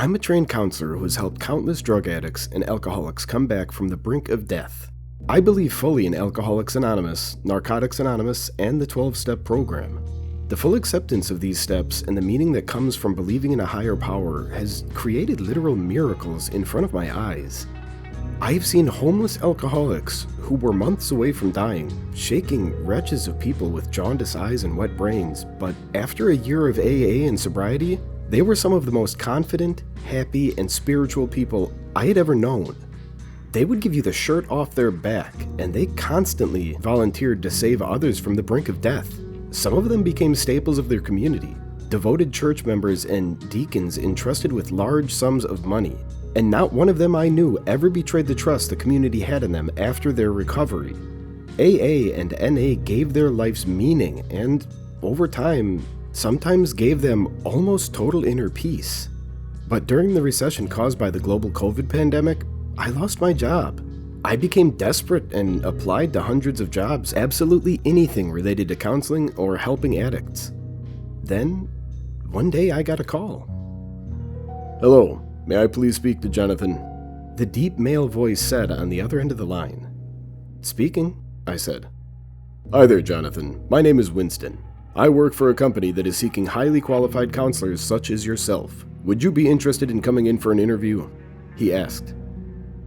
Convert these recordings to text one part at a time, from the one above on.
I'm a trained counselor who has helped countless drug addicts and alcoholics come back from the brink of death. I believe fully in Alcoholics Anonymous, Narcotics Anonymous, and the 12-step program. The full acceptance of these steps and the meaning that comes from believing in a higher power has created literal miracles in front of my eyes. I've seen homeless alcoholics who were months away from dying, shaking wretches of people with jaundiced eyes and wet brains, but after a year of AA and sobriety, they were some of the most confident, happy, and spiritual people I had ever known. They would give you the shirt off their back, and they constantly volunteered to save others from the brink of death. Some of them became staples of their community, devoted church members and deacons entrusted with large sums of money, and not one of them I knew ever betrayed the trust the community had in them after their recovery. AA and NA gave their lives meaning and, over time, sometimes gave them almost total inner peace. But during the recession caused by the global COVID pandemic, I lost my job. I became desperate and applied to hundreds of jobs, absolutely anything related to counseling or helping addicts. Then, one day I got a call. "Hello, may I please speak to Jonathan?" The deep male voice said on the other end of the line. "Speaking," I said. "Hi there, Jonathan. My name is Winston. I work for a company that is seeking highly qualified counselors such as yourself. Would you be interested in coming in for an interview?" he asked.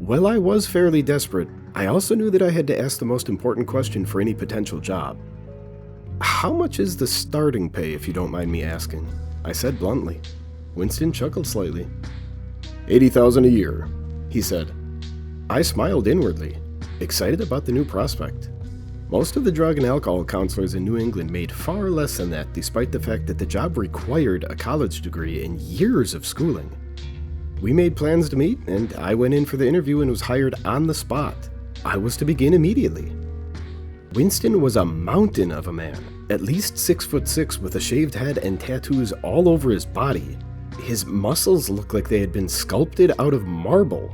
Well, I was fairly desperate. I also knew that I had to ask the most important question for any potential job. "How much is the starting pay, if you don't mind me asking?" I said bluntly. Winston chuckled slightly. $80,000 a year, he said. I smiled inwardly, excited about the new prospect. Most of the drug and alcohol counselors in New England made far less than that, despite the fact that the job required a college degree and years of schooling. We made plans to meet, and I went in for the interview and was hired on the spot. I was to begin immediately. Winston was a mountain of a man, at least 6'6" with a shaved head and tattoos all over his body. His muscles looked like they had been sculpted out of marble.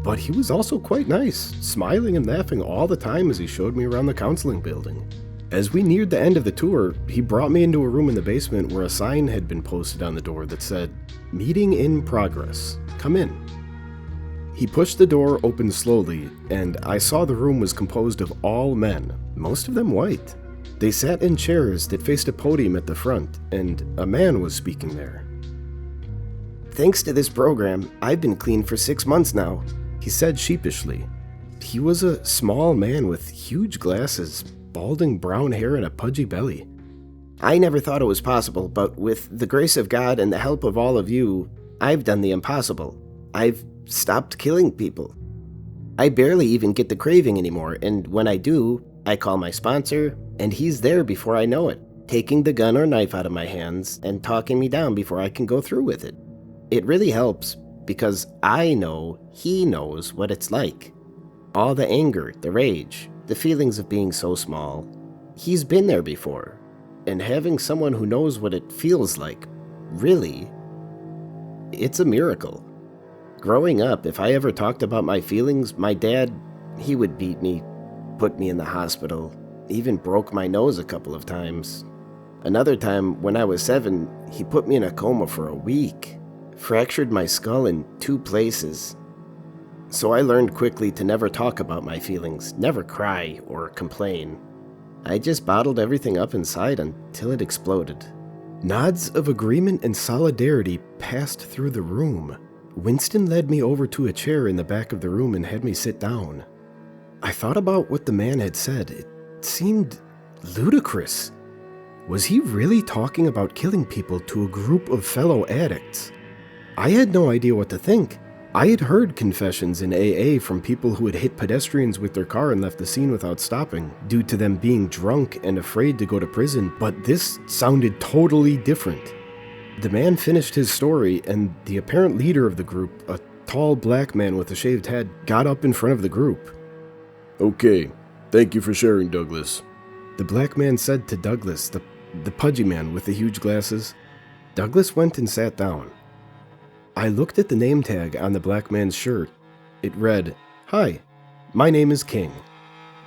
But he was also quite nice, smiling and laughing all the time as he showed me around the counseling building. As we neared the end of the tour, he brought me into a room in the basement where a sign had been posted on the door that said, "Meeting in progress. Come in." He pushed the door open slowly, and I saw the room was composed of all men, most of them white. They sat in chairs that faced a podium at the front, and a man was speaking there. "Thanks to this program, I've been clean for 6 months now," he said sheepishly. He was a small man with huge glasses, balding brown hair, and a pudgy belly. "I never thought it was possible, but with the grace of God and the help of all of you, I've done the impossible. I've stopped killing people. I barely even get the craving anymore, and when I do, I call my sponsor, and he's there before I know it, taking the gun or knife out of my hands and talking me down before I can go through with it. It really helps, because I know he knows what it's like. All the anger, the rage, the feelings of being so small. He's been there before, and having someone who knows what it feels like, really, it's a miracle. Growing up, if I ever talked about my feelings, my dad, he would beat me, put me in the hospital, even broke my nose a couple of times. Another time, when I was 7, he put me in a coma for a week, fractured my skull in 2 places. So I learned quickly to never talk about my feelings, never cry or complain. I just bottled everything up inside until it exploded." Nods of agreement and solidarity passed through the room. Winston led me over to a chair in the back of the room and had me sit down. I thought about what the man had said. It seemed ludicrous. Was he really talking about killing people to a group of fellow addicts? I had no idea what to think. I had heard confessions in AA from people who had hit pedestrians with their car and left the scene without stopping, due to them being drunk and afraid to go to prison, but this sounded totally different. The man finished his story, and the apparent leader of the group, a tall black man with a shaved head, got up in front of the group. "Okay, thank you for sharing, Douglas," the black man said to Douglas, the pudgy man with the huge glasses. Douglas went and sat down. I looked at the name tag on the black man's shirt. It read, "Hi, my name is King."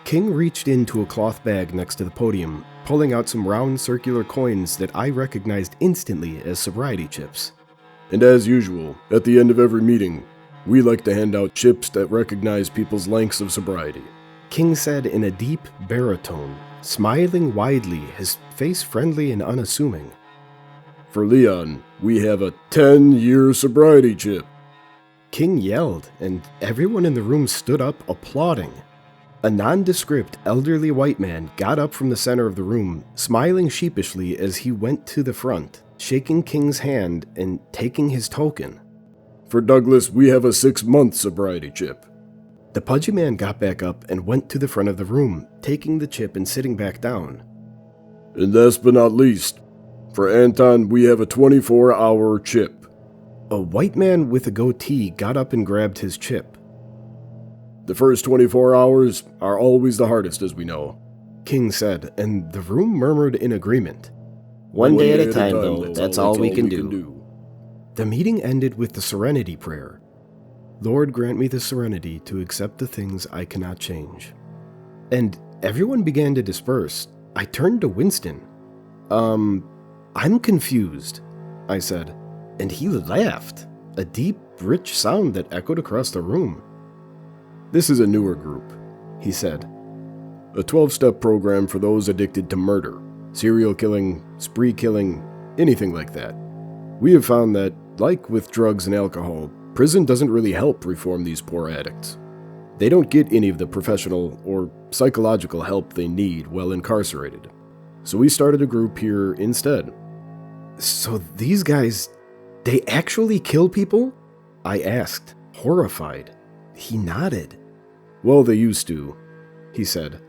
King reached into a cloth bag next to the podium, pulling out some round circular coins that I recognized instantly as sobriety chips. And as usual, at the end of every meeting, we like to hand out chips that recognize people's lengths of sobriety," King said in a deep baritone, smiling widely, his face friendly and unassuming. "For Leon, we have a 10-year sobriety chip." King yelled, and everyone in the room stood up, applauding. A nondescript, elderly white man got up from the center of the room, smiling sheepishly as he went to the front, shaking King's hand and taking his token. "For Douglas, we have a 6-month sobriety chip." The pudgy man got back up and went to the front of the room, taking the chip and sitting back down. "And last but not least, for Anton, we have a 24-hour chip." A white man with a goatee got up and grabbed his chip. "The first 24 hours are always the hardest, as we know," King said, and the room murmured in agreement. One day at a time, though, that's all we can do. The meeting ended with the Serenity Prayer. "Lord, grant me the serenity to accept the things I cannot change." And everyone began to disperse. I turned to Winston. I'm confused," I said, and he laughed, a deep, rich sound that echoed across the room. "This is a newer group," he said. "A 12-step program for those addicted to murder, serial killing, spree killing, anything like that. We have found that, like with drugs and alcohol, prison doesn't really help reform these poor addicts. They don't get any of the professional or psychological help they need while incarcerated. So we started a group here instead." "So these guys, they actually kill people?" I asked, horrified. He nodded. "Well, they used to," he said.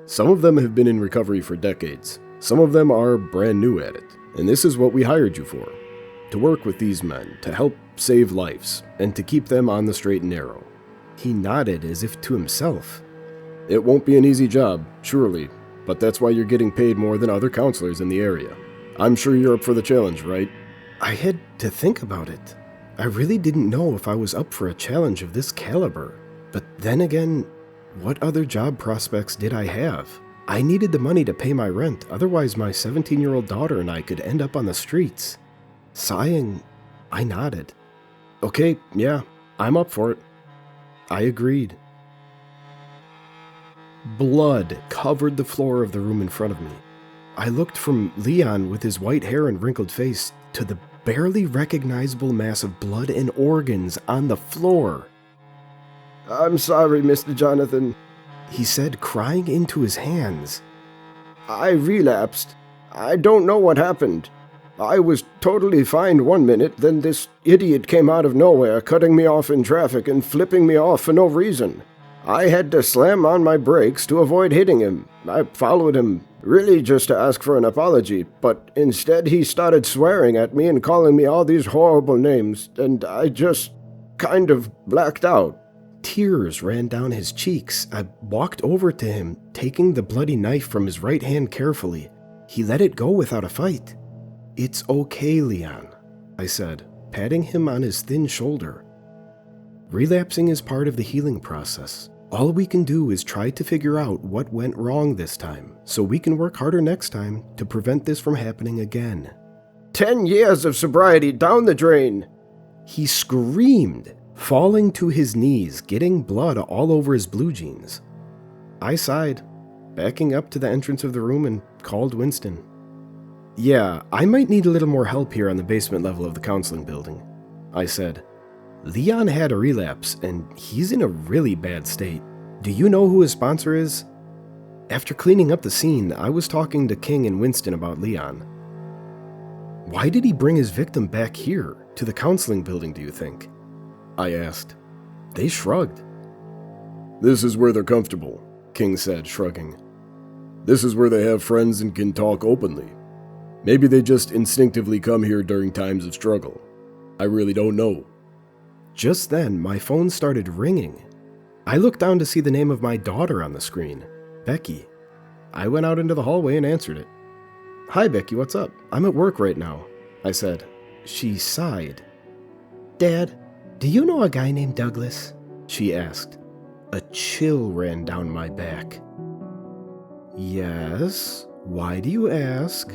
"Some of them have been in recovery for decades. Some of them are brand new at it, and this is what we hired you for. To work with these men, to help save lives, and to keep them on the straight and narrow." He nodded as if to himself. "It won't be an easy job, surely, but that's why you're getting paid more than other counselors in the area. I'm sure you're up for the challenge, right?" I had to think about it. I really didn't know if I was up for a challenge of this caliber. But then again, what other job prospects did I have? I needed the money to pay my rent, otherwise my 17-year-old daughter and I could end up on the streets. Sighing, I nodded. "Okay, yeah, I'm up for it." I agreed. Blood covered the floor of the room in front of me. I looked from Leon with his white hair and wrinkled face to the barely recognizable mass of blood and organs on the floor. "I'm sorry, Mr. Jonathan," he said, crying into his hands. "I relapsed. I don't know what happened. I was totally fine one minute, then this idiot came out of nowhere, cutting me off in traffic and flipping me off for no reason. I had to slam on my brakes to avoid hitting him. I followed him, really just to ask for an apology, but instead he started swearing at me and calling me all these horrible names, and I just kind of blacked out." Tears ran down his cheeks. I walked over to him, taking the bloody knife from his right hand carefully. He let it go without a fight. "It's okay, Leon," I said, patting him on his thin shoulder. "Relapsing is part of the healing process. All we can do is try to figure out what went wrong this time, so we can work harder next time to prevent this from happening again." 10 years of sobriety down the drain!" He screamed, falling to his knees, getting blood all over his blue jeans. I sighed, backing up to the entrance of the room, and called Winston. "Yeah, I might need a little more help here on the basement level of the counseling building," I said. "Leon had a relapse, and he's in a really bad state. Do you know who his sponsor is?" After cleaning up the scene, I was talking to King and Winston about Leon. "Why did he bring his victim back here, to the counseling building, do you think?" I asked. They shrugged. "This is where they're comfortable," King said, shrugging. "This is where they have friends and can talk openly. Maybe they just instinctively come here during times of struggle. I really don't know." Just then, my phone started ringing. I looked down to see the name of my daughter on the screen, Becky. I went out into the hallway and answered it. "Hi, Becky, what's up? I'm at work right now," I said. She sighed. "Dad, do you know a guy named Douglas?" she asked. A chill ran down my back. "Yes, why do you ask?"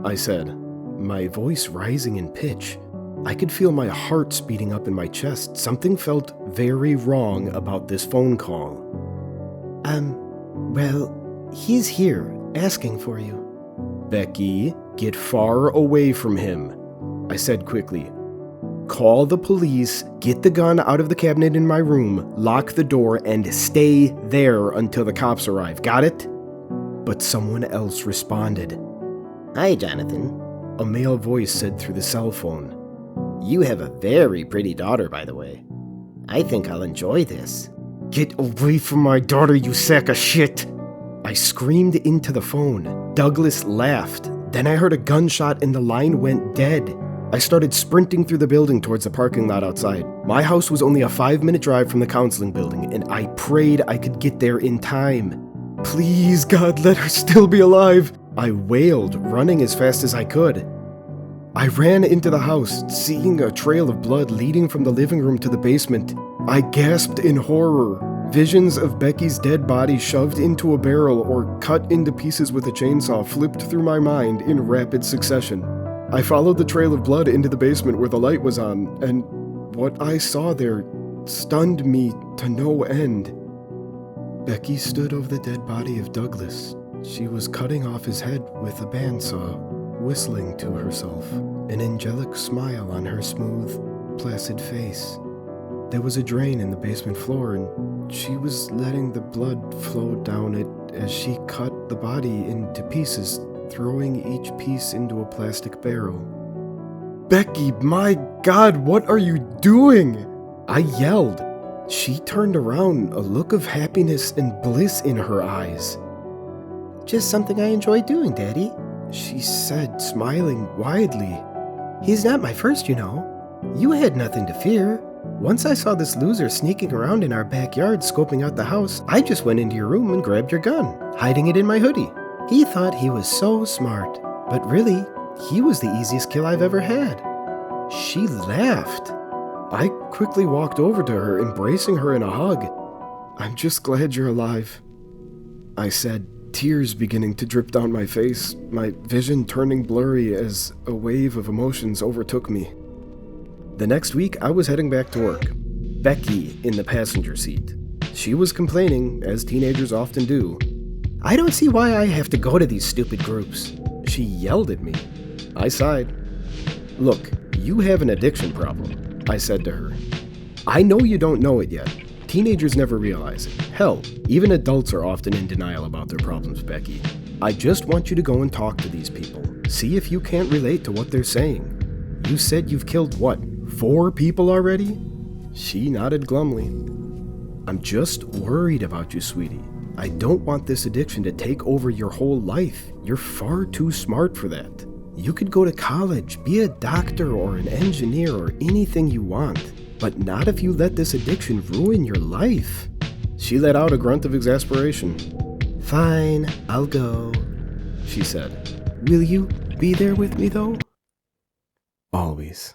I said, my voice rising in pitch. I could feel my heart speeding up in my chest. Something felt very wrong about this phone call. Well, he's here, asking for you. Becky, get far away from him, I said quickly. Call the police, get the gun out of the cabinet in my room, lock the door, and stay there until the cops arrive. Got it? But someone else responded. Hi, Jonathan. A male voice said through the cell phone. You have a very pretty daughter, by the way. I think I'll enjoy this. Get away from my daughter, you sack of shit! I screamed into the phone. Douglas laughed. Then I heard a gunshot and the line went dead. I started sprinting through the building towards the parking lot outside. My house was only a 5-minute drive from the counseling building, and I prayed I could get there in time. Please, God, let her still be alive! I wailed, running as fast as I could. I ran into the house, seeing a trail of blood leading from the living room to the basement. I gasped in horror. Visions of Becky's dead body shoved into a barrel or cut into pieces with a chainsaw flipped through my mind in rapid succession. I followed the trail of blood into the basement where the light was on, and what I saw there stunned me to no end. Becky stood over the dead body of Douglas. She was cutting off his head with a bandsaw, whistling to herself, an angelic smile on her smooth, placid face. There was a drain in the basement floor, and she was letting the blood flow down it as she cut the body into pieces, throwing each piece into a plastic barrel. Becky, my God, what are you doing? I yelled. She turned around, a look of happiness and bliss in her eyes. Just something I enjoy doing, Daddy, she said, smiling widely. He's not my first, you know. You had nothing to fear. Once I saw this loser sneaking around in our backyard scoping out the house, I just went into your room and grabbed your gun, hiding it in my hoodie. He thought he was so smart, but really, he was the easiest kill I've ever had. She laughed. I quickly walked over to her, embracing her in a hug. I'm just glad you're alive, I said, tears beginning to drip down my face, my vision turning blurry as a wave of emotions overtook me. The next week, I was heading back to work. Becky in the passenger seat. She was complaining, as teenagers often do. I don't see why I have to go to these stupid groups. She yelled at me. I sighed. Look, you have an addiction problem, I said to her. I know you don't know it yet. Teenagers never realize it. Hell, even adults are often in denial about their problems, Becky. I just want you to go and talk to these people. See if you can't relate to what they're saying. You said you've killed what, 4 people already? She nodded glumly. I'm just worried about you, sweetie. I don't want this addiction to take over your whole life. You're far too smart for that. You could go to college, be a doctor or an engineer or anything you want, but not if you let this addiction ruin your life. She let out a grunt of exasperation. Fine, I'll go, she said. Will you be there with me, though? Always.